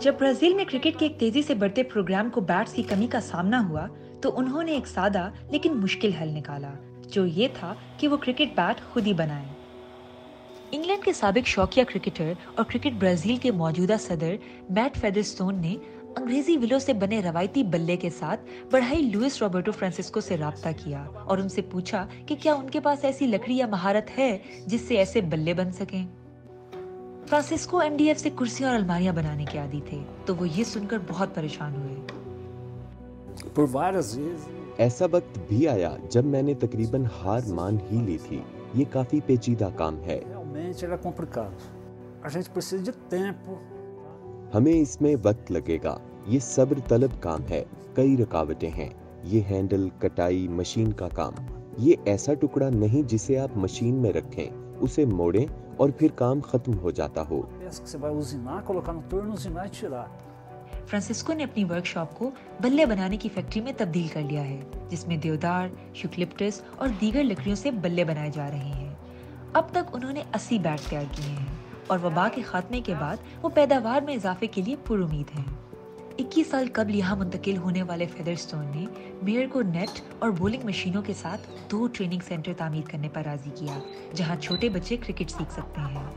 जब ब्राजील में क्रिकेट के एक तेजी से बढ़ते प्रोग्राम को बैट्स की कमी का सामना हुआ, तो उन्होंने एक सादा लेकिन मुश्किल हल निकाला, जो ये था कि वो क्रिकेट बैट खुद ही बनाएं। इंग्लैंड के साबिक शौकिया क्रिकेटर और क्रिकेट ब्राजील के मौजूदा सदर मैट फेदरस्टोन ने अंग्रेजी विलो से बने रवायती बल्ले के साथ बढ़ई लुइस रॉबर्टो फ्रांसिस्को से राब्ता किया और उनसे पूछा कि क्या उनके पास ऐसी लकड़ी या महारत है जिससे ऐसे बल्ले बन सकें। फ्रांसिस्को एमडीएफ से कुर्सियां और अलमारियां बनाने के आदी थे, तो वो ये सुनकर बहुत परेशान हुए। ऐसा वक्त भी आया जब मैंने तकरीबन हार मान ही ली थी। ये काफी पेचीदा काम है। हमें इसमें वक्त लगेगा। ये सब्र तलब काम है। कई रुकावटें हैं। ये हैंडल, कटाई, मशीन का काम। ये ऐसा टुकड़ा नहीं जिसे आप मशीन में रखें, उसे मोड़ें और फिर काम खत्म हो जाता हो। फ्रांसिस्को ने अपनी वर्कशॉप को बल्ले बनाने की फैक्ट्री में तब्दील कर लिया है, जिसमें देवदार, यूकलिप्टस और दीगर लकड़ियों से बल्ले बनाए जा रहे हैं। अब तक उन्होंने 80 बैट तैयार किए हैं और वबा के खात्मे के बाद वो पैदावार में इजाफे के लिए पुरुमीद हैं। 21 साल कबल यहाँ मुंतकिल होने वाले फेदरस्टोन ने मेयर को नेट और बॉलिंग मशीनों के साथ 2 ट्रेनिंग सेंटर तामीर करने पर राजी किया, जहाँ छोटे बच्चे क्रिकेट सीख सकते हैं।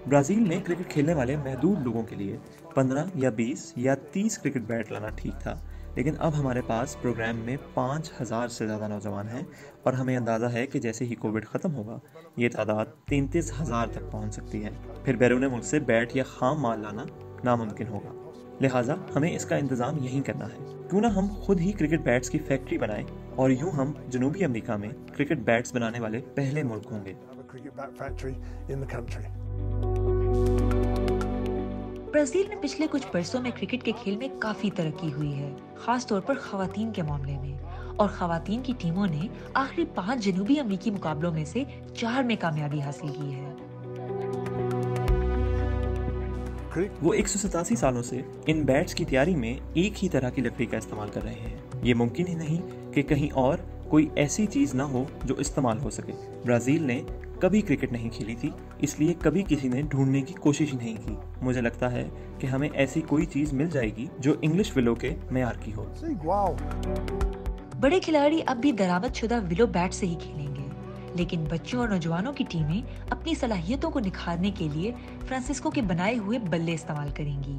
ब्राजील में क्रिकेट खेलने वाले महदूद लोगों के लिए 15 या 20 या 30 क्रिकेट बैट लाना ठीक था, लेकिन अब हमारे पास प्रोग्राम में 5000 से ज़्यादा नौजवान हैं और हमें अंदाज़ा है कि जैसे ही कोविड ख़त्म होगा ये तादाद 33,000 तक पहुंच सकती है। फिर बैरून मुल्क से बैट या खाम माल लाना नामुमकिन होगा, लिहाजा हमें इसका इंतज़ाम यहीं करना है। क्यों ना हम खुद ही क्रिकेट बैट्स की फैक्ट्री बनाएं और यूं हम जनूबी अमेरिका में क्रिकेट बैट्स बनाने वाले पहले मुल्क होंगे। ब्राजील में पिछले कुछ बरसों में क्रिकेट के खेल में काफी तरक्की हुई है, खास तौर पर खवातीन के मामले में, और खवातीन की टीमों ने आखिरी 5 जनूबी अमेरिकी मुकाबलों में से 4 में कामयाबी हासिल की है। वो 187 सालों से इन बैट्स की तैयारी में एक ही तरह की लकड़ी का इस्तेमाल कर रहे हैं। ये मुमकिन ही नहीं कि कहीं और कोई ऐसी चीज ना हो जो इस्तेमाल हो सके। ब्राजील ने कभी क्रिकेट नहीं खेली थी, इसलिए कभी किसी ने ढूंढने की कोशिश नहीं की। मुझे लगता है कि हमें ऐसी कोई चीज मिल जाएगी जो इंग्लिश विलो के मेयार की हो। बड़े खिलाड़ी अब भी दरामदशुदा विलो बैट से ही खेलेंगे, लेकिन बच्चों और नौजवानों की टीमें अपनी सलाहियतों को निखारने के लिए फ्रांसिस्को के बनाए हुए बल्ले इस्तेमाल करेंगी।